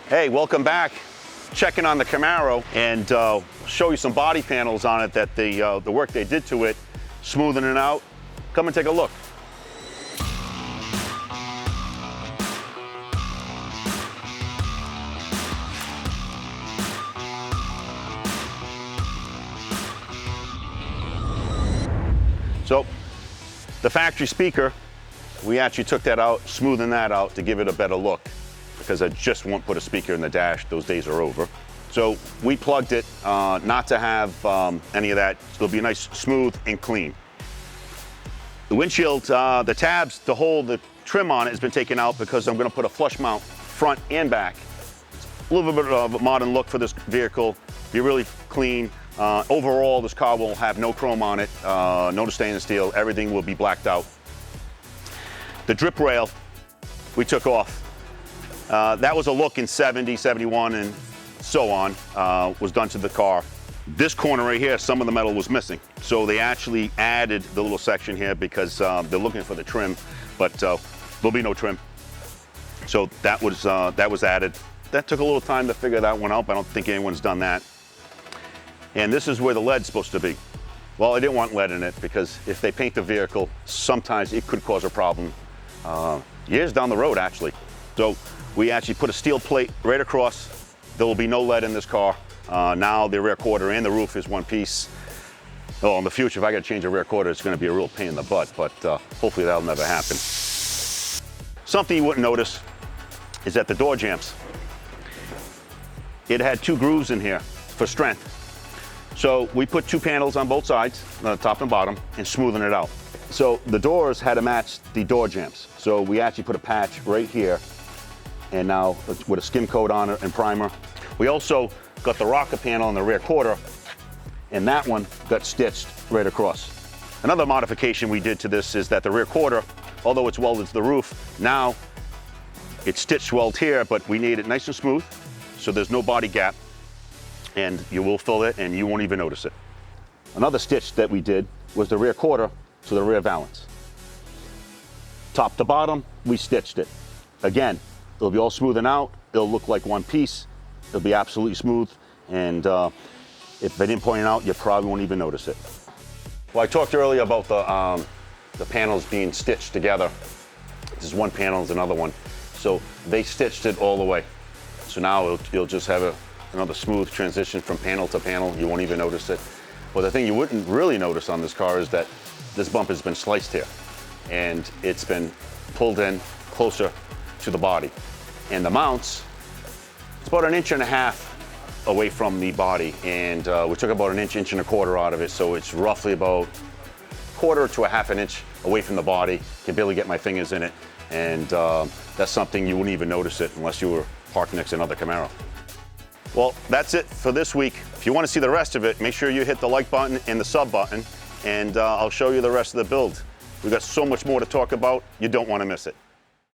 Hey, welcome back. Checking on the Camaro and show you some body panels on it that the work they did to it, smoothing it out. Come and take a look. So, the factory speaker, we actually took that out, smoothing that out to give it a better look, because I just won't put a speaker in the dash. Those days are over. So we plugged it, not to have any of that. It'll be nice, smooth, and clean. The windshield, the tabs to hold the trim on it has been taken out because I'm gonna put a flush mount front and back. It's a little bit of a modern look for this vehicle. Be really clean. Overall, this car will have no chrome on it, no stainless steel. Everything will be blacked out. The drip rail, we took off. That was a look in 70, 71, and so on, was done to the car. This corner right here, some of the metal was missing. So they actually added the little section here because they're looking for the trim, but there'll be no trim. So that was added. That took a little time to figure that one out, but I don't think anyone's done that. And this is where the lead's supposed to be. Well, I didn't want lead in it because if they paint the vehicle, sometimes it could cause a problem years down the road, actually. So we actually put a steel plate right across. There will be no lead in this car. Now the rear quarter and the roof is one piece. Oh, in the future, if I got to change the rear quarter, it's going to be a real pain in the butt, but hopefully that'll never happen. Something you wouldn't notice is that the door jambs. It had two grooves in here for strength. So we put two panels on both sides, top and bottom, and smoothing it out. So the doors had to match the door jambs. So we actually put a patch right here, and now with a skim coat on it and primer. We also got the rocker panel on the rear quarter, and that one got stitched right across. Another modification we did to this is that the rear quarter, although it's welded to the roof, now it's stitched weld here, but we need it nice and smooth, so there's no body gap. And you will fill it and you won't even notice it. Another stitch that we did was the rear quarter to the rear valance. Top to bottom, we stitched it. Again, it'll be all smoothing out. It'll look like one piece. It'll be absolutely smooth. And if I didn't point it out, you probably won't even notice it. Well, I talked earlier about the panels being stitched together. This is one panel, is another one. So they stitched it all the way. So now you'll just have another smooth transition from panel to panel. You won't even notice it. Well, the thing you wouldn't really notice on this car is that this bump has been sliced here and it's been pulled in closer to the body. And the mounts, it's about 1.5 inches away from the body. And we took about 1 inch, 1.25 inches out of it. So it's roughly about 1/4 to 1/2 inch away from the body. Can barely get my fingers in it. And that's something you wouldn't even notice it unless you were parked next to another Camaro. Well, that's it for this week. If you want to see the rest of it, make sure you hit the like button and the sub button, and I'll show you the rest of the build. We've got so much more to talk about, you don't want to miss it.